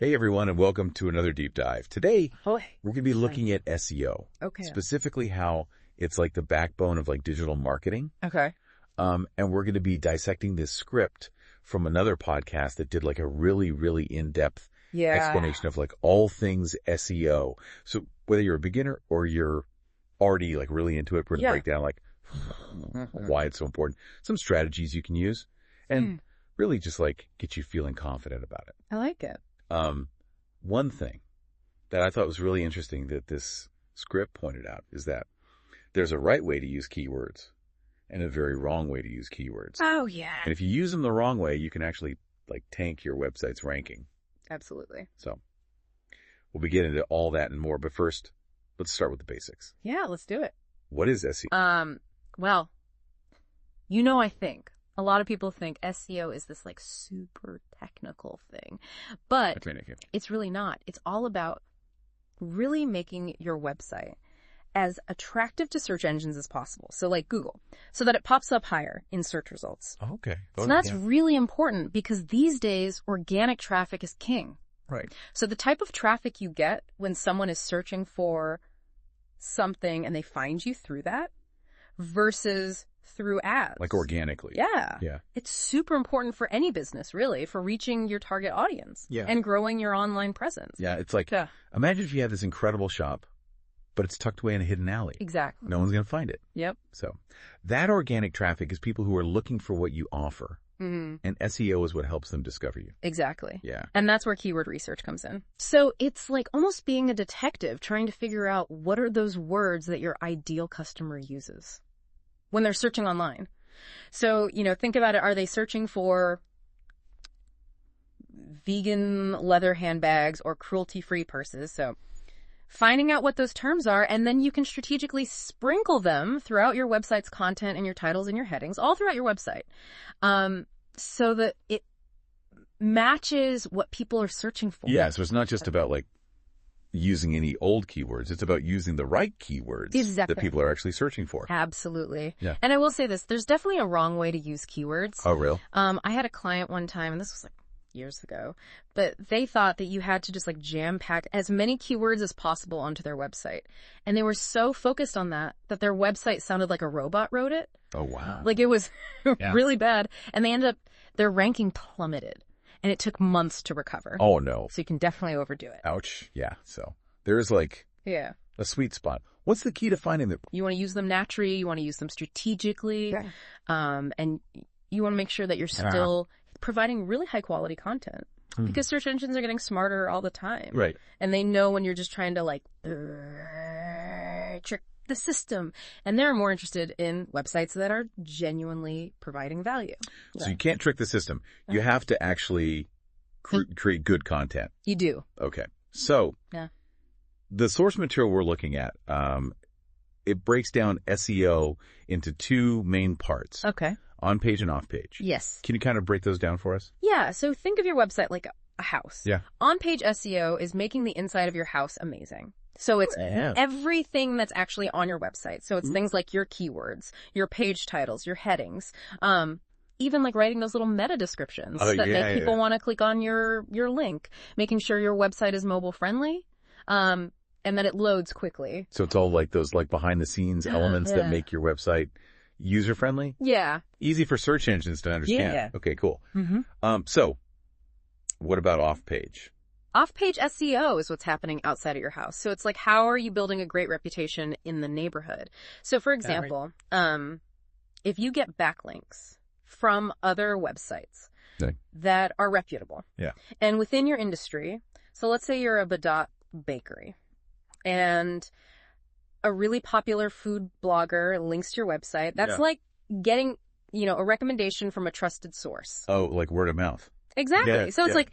Hey everyone, and welcome to another deep dive. Today, we're going to be looking at SEO. Okay. Specifically how it's like the backbone of like digital marketing. Okay. And we're going to be dissecting this script from another podcast that did like a really, really in-depth explanation of like all things SEO. So whether you're a beginner or you're already like really into it, we're going to break down like why it's so important, some strategies you can use, and really just like get you feeling confident about it. I like it. One thing that I thought was really interesting that this script pointed out is that there's a right way to use keywords and a very wrong way to use keywords. Oh, yeah. And if you use them the wrong way, you can actually like tank your website's ranking. Absolutely. So we'll be getting into all that and more. But first, let's start with the basics. Yeah, let's do it. What is SEO? Well, I think a lot of people think SEO is this like super technical thing, but it's really not. It's all about really making your website as attractive to search engines as possible. So like Google, so that it pops up higher in search results. Okay. So that's really important because these days organic traffic is king. Right. So the type of traffic you get when someone is searching for something and they find you through that versus through ads. Like organically. Yeah. Yeah. It's super important for any business, really, for reaching your target audience and growing your online presence. Yeah. It's like, imagine if you had this incredible shop, but it's tucked away in a hidden alley. Exactly. No one's going to find it. Yep. So that organic traffic is people who are looking for what you offer. Mm-hmm. And SEO is what helps them discover you. Exactly. Yeah. And that's where keyword research comes in. So it's like almost being a detective trying to figure out what are those words that your ideal customer uses when they're searching online. So, think about it. Are they searching for vegan leather handbags or cruelty-free purses? So finding out what those terms are, and then you can strategically sprinkle them throughout your website's content and your titles and your headings, all throughout your website, so that it matches what people are searching for. Yeah, so it's not just about like using any old keywords. It's about using the right keywords that people are actually searching for. Absolutely. Yeah. And I will say this, there's definitely a wrong way to use keywords. Oh, real? I had a client one time, and this was like years ago, but they thought that you had to just like jam pack as many keywords as possible onto their website. And they were so focused on that their website sounded like a robot wrote it. Oh, wow. Like it was really bad. And their ranking plummeted. And it took months to recover. Oh, no. So you can definitely overdo it. Ouch. Yeah. So there is like a sweet spot. What's the key to finding them? You want to use them naturally. You want to use them strategically. Yeah. And you want to make sure that you're still providing really high quality content because search engines are getting smarter all the time. Right. And they know when you're just trying to like trick the system, and they're more interested in websites that are genuinely providing value. So you can't trick the system. You have to actually create good content. You do. Okay. So the source material we're looking at, it breaks down SEO into two main parts. Okay. On page and off page. Yes. Can you kind of break those down for us? Yeah. So think of your website like a house. Yeah. On page SEO is making the inside of your house amazing. So it's everything that's actually on your website. So it's things like your keywords, your page titles, your headings, even like writing those little meta descriptions that make people want to click on your link, making sure your website is mobile friendly. And that it loads quickly. So it's all like those like behind the scenes elements that make your website user friendly? Yeah. Easy for search engines to understand. Yeah. Okay, cool. So what about off page? Off-page SEO is what's happening outside of your house. So it's like, how are you building a great reputation in the neighborhood? So for example, if you get backlinks from other websites that are reputable and within your industry, so let's say you're a Badot bakery and a really popular food blogger links to your website. That's like getting, a recommendation from a trusted source. Oh, like word of mouth. Exactly. Yeah, so it's like,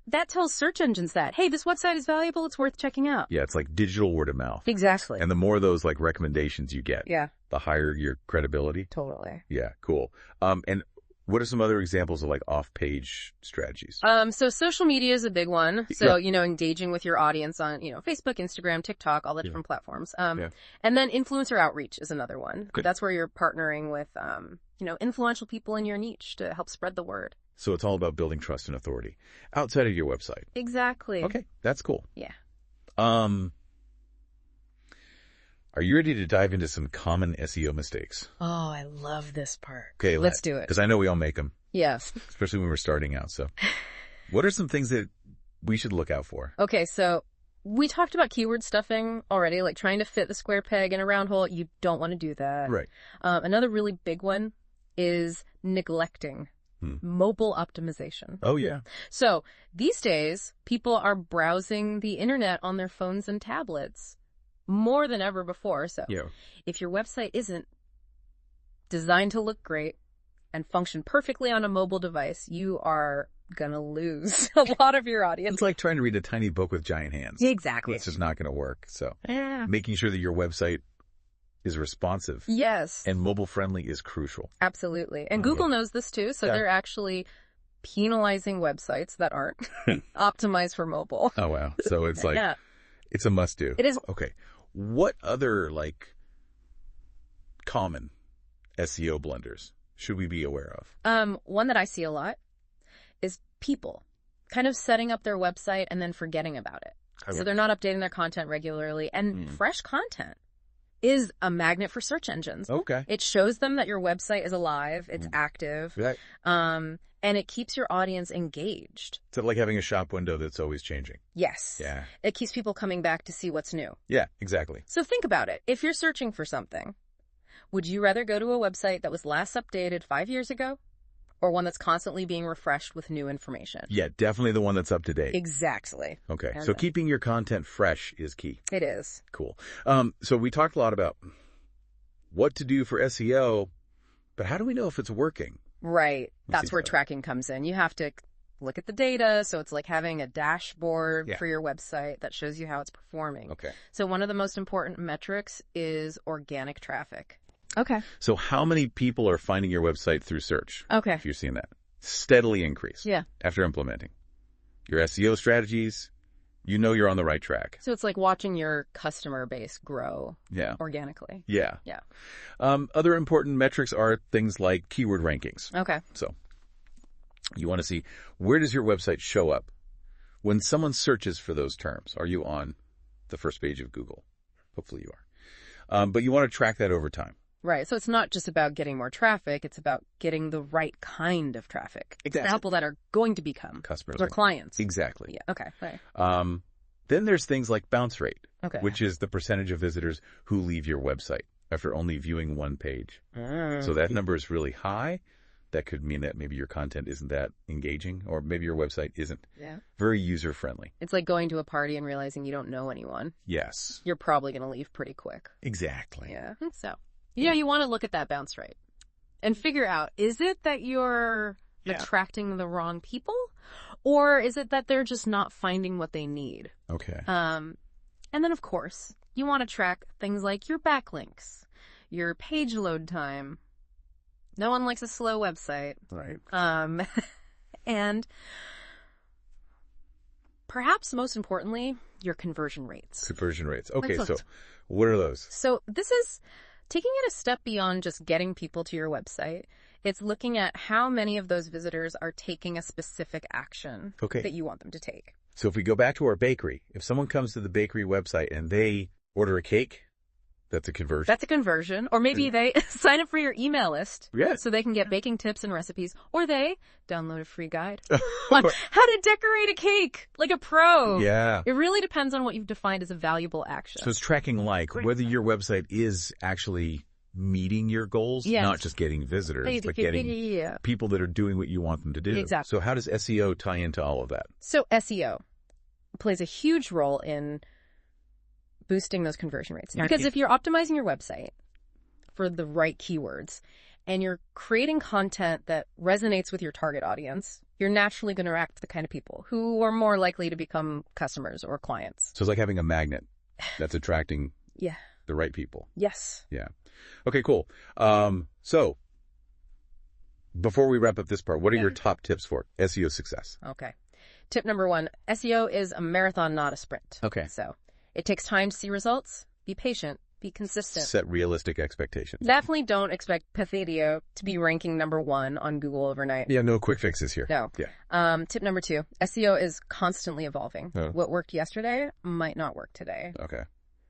that tells search engines that, hey, this website is valuable, it's worth checking out. Yeah, it's like digital word of mouth. Exactly. And the more of those like recommendations you get, the higher your credibility. Totally. Yeah, cool. And what are some other examples of like off-page strategies? So social media is a big one. So, engaging with your audience on, Facebook, Instagram, TikTok, all the different platforms. And then influencer outreach is another one. Good. That's where you're partnering with, influential people in your niche to help spread the word. So it's all about building trust and authority outside of your website. Exactly. Okay, that's cool. Yeah. Are you ready to dive into some common SEO mistakes? Oh, I love this part. Okay, let's do it. Because I know we all make them. Yes. Especially when we're starting out. So what are some things that we should look out for? Okay, so we talked about keyword stuffing already, like trying to fit the square peg in a round hole. You don't want to do that. Right. Another really big one is neglecting mobile optimization. Oh, yeah. So these days, people are browsing the internet on their phones and tablets more than ever before. So if your website isn't designed to look great and function perfectly on a mobile device, you are going to lose a lot of your audience. It's like trying to read a tiny book with giant hands. Exactly. It's just not going to work. So making sure that your website is responsive. Yes. And mobile friendly is crucial. Absolutely. And Google knows this too. So they're actually penalizing websites that aren't optimized for mobile. Oh, wow. So it's like, it's a must do. It is. Okay. What other common SEO blunders should we be aware of? One that I see a lot is people kind of setting up their website and then forgetting about it. So they're not updating their content regularly, and fresh content is a magnet for search engines. Okay. It shows them that your website is alive, it's active, right. And it keeps your audience engaged. It's like having a shop window that's always changing. Yes. Yeah. It keeps people coming back to see what's new. Yeah, exactly. So think about it. If you're searching for something, would you rather go to a website that was last updated 5 years ago, or one that's constantly being refreshed with new information? Yeah, definitely the one that's up to date. Exactly. Okay, so keeping your content fresh is key. It is. Cool. So we talked a lot about what to do for SEO, but how do we know if it's working? Right. That's where tracking comes in. You have to look at the data. So it's like having a dashboard for your website that shows you how it's performing. Okay. So one of the most important metrics is organic traffic. Okay. So how many people are finding your website through search? Okay. If you're seeing that. Steadily increase. Yeah. After implementing your SEO strategies, you know you're on the right track. So it's like watching your customer base grow organically. Yeah. Yeah. Other important metrics are things like keyword rankings. Okay. So you want to see, where does your website show up when someone searches for those terms? Are you on the first page of Google? Hopefully you are. But you want to track that over time. Right. So it's not just about getting more traffic. It's about getting the right kind of traffic. Exactly. The people that are going to become customers or clients. Exactly. Yeah. Okay. Right. Then there's things like bounce rate, which is the percentage of visitors who leave your website after only viewing one page. So that number is really high. That could mean that maybe your content isn't that engaging, or maybe your website isn't very user-friendly. It's like going to a party and realizing you don't know anyone. Yes. You're probably going to leave pretty quick. Exactly. Yeah. So, you want to look at that bounce rate and figure out, is it that you're attracting the wrong people, or is it that they're just not finding what they need? Okay. And then, of course, you want to track things like your backlinks, your page load time. No one likes a slow website. Right. And perhaps most importantly, your conversion rates. Conversion rates. Okay, so what are those? So this is taking it a step beyond just getting people to your website. It's looking at how many of those visitors are taking a specific action that you want them to take. So if we go back to our bakery, if someone comes to the bakery website and they order a cake, that's a conversion. That's a conversion. Or maybe they sign up for your email list so they can get baking tips and recipes. Or they download a free guide on how to decorate a cake like a pro. Yeah. It really depends on what you've defined as a valuable action. So it's tracking whether your website is actually meeting your goals, not just getting visitors, but getting people that are doing what you want them to do. Exactly. So how does SEO tie into all of that? So SEO plays a huge role in boosting those conversion rates. Because if you're optimizing your website for the right keywords and you're creating content that resonates with your target audience, you're naturally going to attract the kind of people who are more likely to become customers or clients. So it's like having a magnet that's attracting the right people. Yes. Yeah. Okay, cool. So before we wrap up this part, what are your top tips for SEO success? Okay. Tip number 1, SEO is a marathon, not a sprint. Okay. So it takes time to see results. Be patient. Be consistent. Set realistic expectations. Definitely don't expect Pathedio to be ranking #1 on Google overnight. Yeah, no quick fixes here. No. Yeah. Tip number 2, SEO is constantly evolving. Oh. What worked yesterday might not work today. Okay.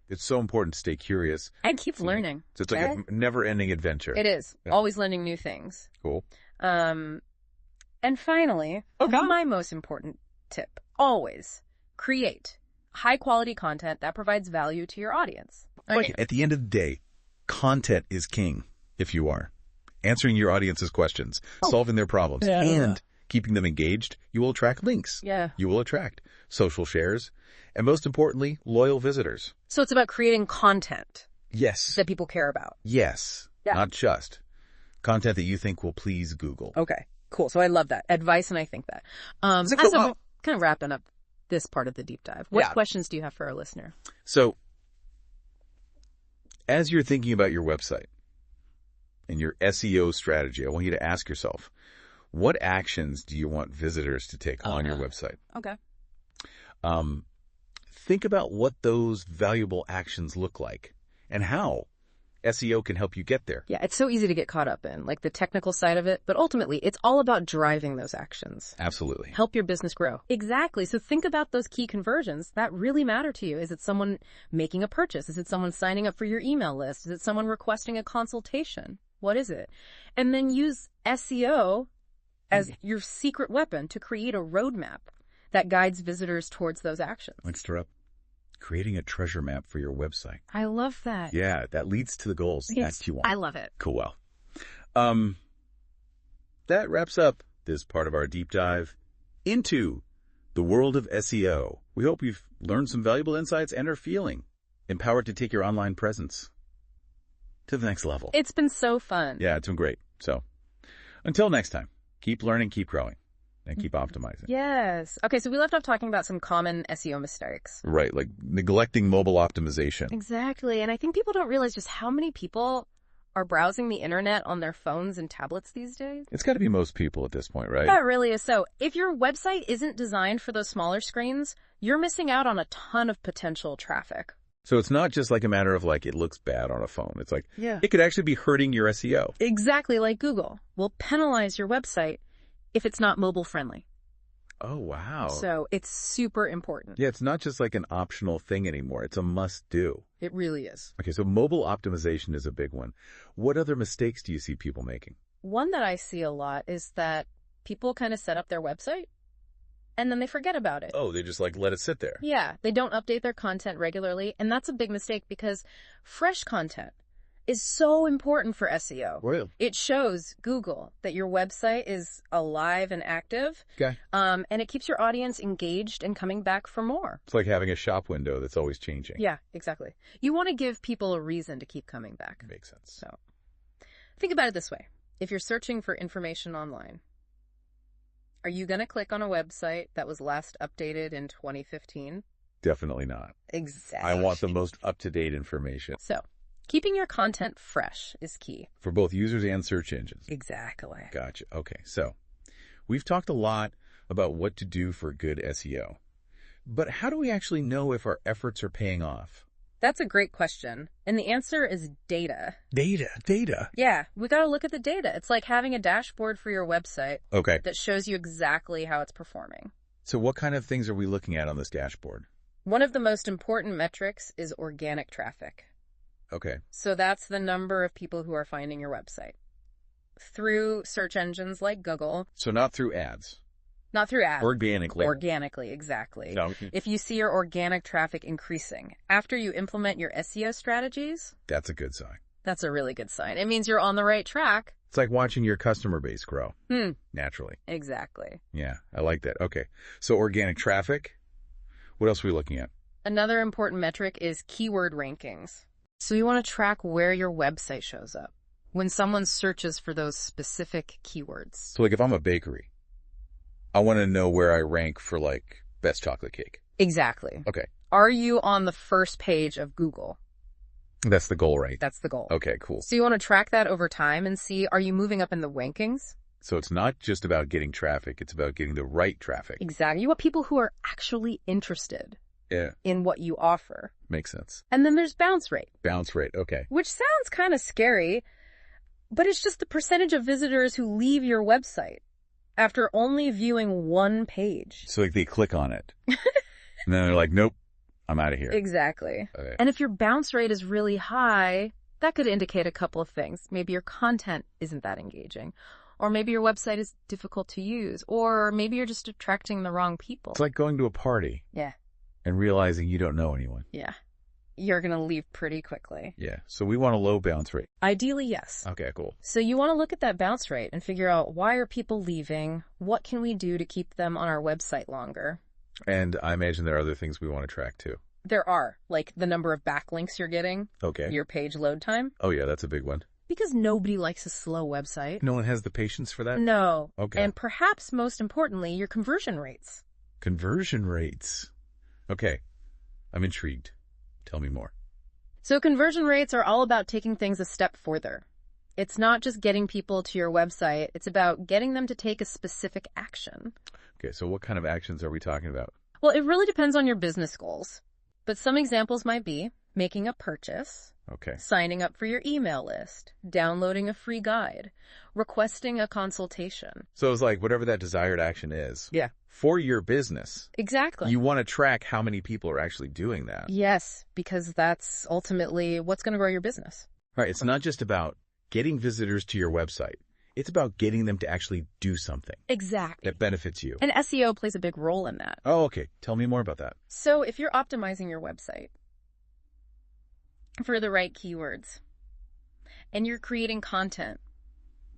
It's so important to stay curious. And keep learning. So it's like a never-ending adventure. It is. Yeah. Always learning new things. Cool. And finally, my most important tip, always create high-quality content that provides value to your audience. Like, at the end of the day, content is king, if you are. Answering your audience's questions, solving their problems, and keeping them engaged, you will attract links. Yeah. You will attract social shares, and most importantly, loyal visitors. So it's about creating content. Yes. That people care about. Yes. Yeah. Not just. Content that you think will please Google. Okay, cool. So I love that advice, and I think that. As I'm kind of wrapping up this part of the deep dive, what questions do you have for our listener? So, as you're thinking about your website and your SEO strategy, I want you to ask yourself, what actions do you want visitors to take on your website? Okay. Think about what those valuable actions look like and how SEO can help you get there. Yeah, it's so easy to get caught up in, like the technical side of it, but ultimately it's all about driving those actions. Absolutely. Help your business grow. Exactly. So think about those key conversions that really matter to you. Is it someone making a purchase? Is it someone signing up for your email list? Is it someone requesting a consultation? What is it? And then use SEO as your secret weapon to create a roadmap that guides visitors towards those actions. Let's stir up. Creating a treasure map for your website. I love that. Yeah, that leads to the goals that you want. I love it. Cool. Well, that wraps up this part of our deep dive into the world of SEO. We hope you've learned some valuable insights and are feeling empowered to take your online presence to the next level. It's been so fun. Yeah, it's been great. So until next time, keep learning, keep growing. And keep optimizing. Yes. Okay, so we left off talking about some common SEO mistakes. Right, like neglecting mobile optimization. Exactly. And I think people don't realize just how many people are browsing the internet on their phones and tablets these days. It's got to be most people at this point, right? That really is so. If your website isn't designed for those smaller screens, you're missing out on a ton of potential traffic. So it's not just like a matter of like it looks bad on a phone. It's like it could actually be hurting your SEO. Exactly, like Google will penalize your website if it's not mobile friendly. Oh, wow. So it's super important. Yeah, it's not just like an optional thing anymore. It's a must do. It really is. Okay, so mobile optimization is a big one. What other mistakes do you see people making? One that I see a lot is that people kind of set up their website and then they forget about it. Oh, they just like let it sit there. Yeah, they don't update their content regularly. And that's a big mistake because fresh content is so important for SEO. Well, it shows Google that your website is alive and active. Okay. And it keeps your audience engaged and coming back for more. It's like having a shop window that's always changing. Yeah, exactly. You want to give people a reason to keep coming back. Makes sense. So think about it this way. If you're searching for information online, are you going to click on a website that was last updated in 2015? Definitely not. Exactly. I want the most up-to-date information. So keeping your content fresh is key. For both users and search engines. Exactly. Gotcha. Okay, so we've talked a lot about what to do for good SEO. But how do we actually know if our efforts are paying off? That's a great question. And the answer is data. Data? Yeah, we got to look at the data. It's like having a dashboard for your website that shows you exactly how it's performing. So what kind of things are we looking at on this dashboard? One of the most important metrics is organic traffic. Okay. So that's the number of people who are finding your website through search engines like Google. So not through ads. Not through ads. Organically. Organically, exactly. No. If you see your organic traffic increasing after you implement your SEO strategies, that's a good sign. That's a really good sign. It means you're on the right track. It's like watching your customer base grow naturally. Exactly. Yeah, I like that. Okay. So organic traffic. What else are we looking at? Another important metric is keyword rankings. So you want to track where your website shows up when someone searches for those specific keywords. So like if I'm a bakery, I want to know where I rank for like best chocolate cake. Exactly. Okay. Are you on the first page of Google? That's the goal, right? That's the goal. Okay, cool. So you want to track that over time and see, are you moving up in the rankings? So it's not just about getting traffic, it's about getting the right traffic. Exactly. You want people who are actually interested. in what you offer. Makes sense. And then there's bounce rate. Bounce rate, okay. Which sounds kind of scary, but it's just the percentage of visitors who leave your website after only viewing one page. So like they click on it. And then they're like, nope, I'm out of here. Exactly. Okay. And if your bounce rate is really high, that could indicate a couple of things. Maybe your content isn't that engaging. Or maybe your website is difficult to use. Or maybe you're just attracting the wrong people. It's like going to a party. Yeah. And realizing you don't know anyone. Yeah. You're going to leave pretty quickly. Yeah. So we want a low bounce rate. Ideally, yes. Okay, cool. So you want to look at that bounce rate and figure out, why are people leaving? What can we do to keep them on our website longer? And I imagine there are other things we want to track too. There are, like the number of backlinks you're getting. Okay. Your page load time. Oh yeah, that's a big one. Because nobody likes a slow website. No one has the patience for that? No. Okay. And perhaps most importantly, your conversion rates. Conversion rates. Okay. I'm intrigued. Tell me more. So conversion rates are all about taking things a step further. It's not just getting people to your website. It's about getting them to take a specific action. Okay, so what kind of actions are we talking about? Well, it really depends on your business goals. But some examples might be making a purchase, Okay. signing up for your email list, downloading a free guide, requesting a consultation. So it's like whatever that desired action is. Yeah. For your business. Exactly. You want to track how many people are actually doing that. Yes, because that's ultimately what's going to grow your business. Right. It's not just about getting visitors to your website. It's about getting them to actually do something. Exactly. That benefits you. And SEO plays a big role in that. Oh, okay. Tell me more about that. So if you're optimizing your website for the right keywords and you're creating content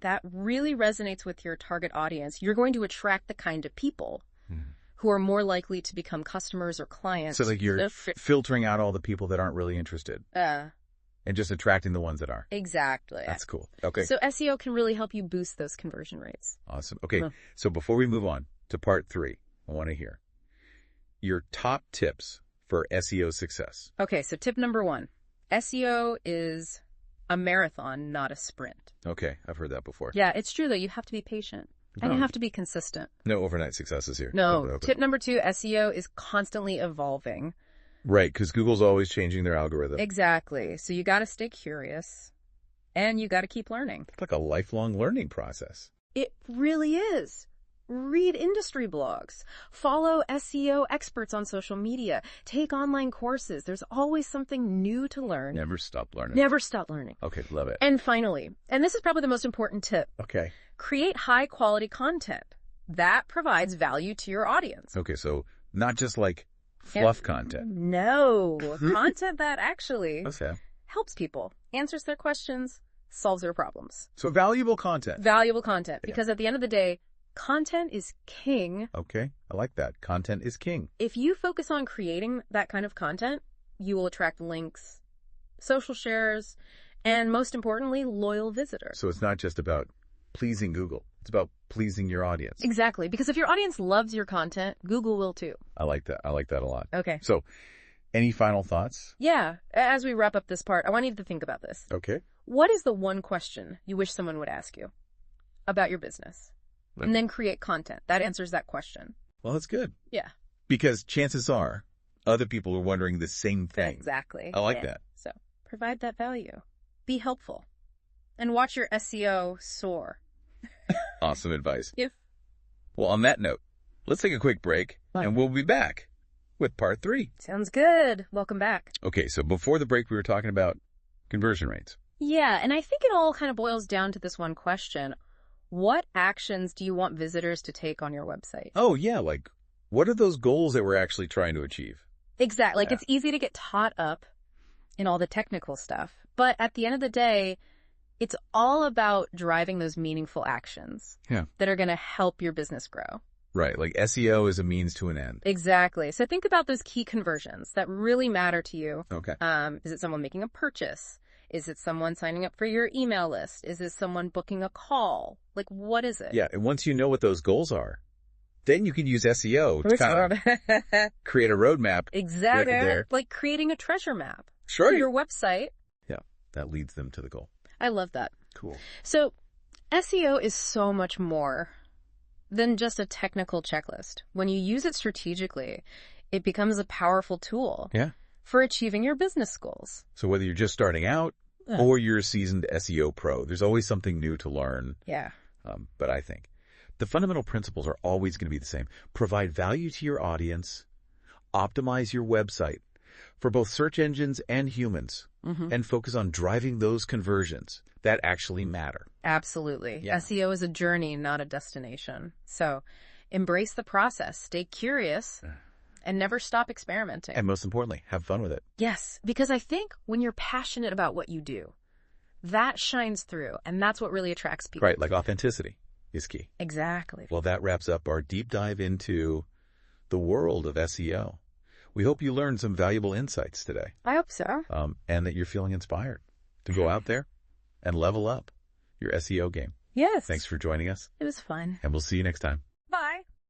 that really resonates with your target audience, you're going to attract the kind of people who are more likely to become customers or clients. So like you're filtering out all the people that aren't really interested and just attracting the ones that are. Exactly. That's cool. Okay. So SEO can really help you boost those conversion rates. Awesome. Okay. So before we move on to part 3, I want to hear your top tips for SEO success. Okay. So tip number 1, SEO is a marathon, not a sprint. Okay. I've heard that before. Yeah, it's true though. You have to be patient. And you have to be consistent. No overnight successes here. No. Tip number 2, SEO is constantly evolving. Right, because Google's always changing their algorithm. Exactly. So you got to stay curious and you got to keep learning. It's like a lifelong learning process. It really is. Read industry blogs. Follow SEO experts on social media. Take online courses. There's always something new to learn. Never stop learning. Never stop learning. Okay, love it. And finally, and this is probably the most important tip. Okay. Create high quality content that provides value to your audience. Okay, so not just like fluff content. No. Content that actually Okay. helps people, answers their questions, solves their problems. So valuable content. Valuable content. Because at the end of the day, content is king. Okay, I like that. Content is king. If you focus on creating that kind of content, you will attract links, social shares, and most importantly, loyal visitors. So it's not just about pleasing Google. It's about pleasing your audience. Exactly. Because if your audience loves your content, Google will too. I like that. I like that a lot. Okay. So any final thoughts? Yeah. As we wrap up this part, I want you to think about this. Okay. What is the one question you wish someone would ask you about your business? And then create content that answers that question. Well, that's good. Yeah. Because chances are other people are wondering the same thing. Exactly. I like that. So provide that value. Be helpful. And watch your SEO soar. Awesome advice. If Well, on that note, let's take a quick break and we'll be back with part 3. Sounds good. Welcome back. Okay, so before the break, we were talking about conversion rates. Yeah, and I think it all kind of boils down to this one question. What actions do you want visitors to take on your website? Oh, yeah, like what are those goals that we're actually trying to achieve? Exactly. Like it's easy to get caught up in all the technical stuff. But at the end of the day, it's all about driving those meaningful actions that are going to help your business grow. Right. Like SEO is a means to an end. Exactly. So think about those key conversions that really matter to you. Okay. Is it someone making a purchase? Is it someone signing up for your email list? Is it someone booking a call? Like, what is it? Yeah. And once you know what those goals are, then you can use SEO to kind of create a roadmap. Exactly. Right there. Like creating a treasure map. Sure. For your website. Yeah. That leads them to the goal. I love that. Cool. So SEO is so much more than just a technical checklist. When you use it strategically, it becomes a powerful tool for achieving your business goals. So whether you're just starting out or you're a seasoned SEO pro, there's always something new to learn. Yeah. But I think the fundamental principles are always going to be the same. Provide value to your audience, optimize your website for both search engines and humans, and focus on driving those conversions that actually matter. Absolutely. Yeah. SEO is a journey, not a destination. So embrace the process, stay curious, and never stop experimenting. And most importantly, have fun with it. Yes, because I think when you're passionate about what you do, that shines through, and that's what really attracts people. Right, like authenticity is key. Exactly. Well, that wraps up our deep dive into the world of SEO. We hope you learned some valuable insights today. I hope so. And that you're feeling inspired to go out there and level up your SEO game. Yes. Thanks for joining us. It was fun. And we'll see you next time.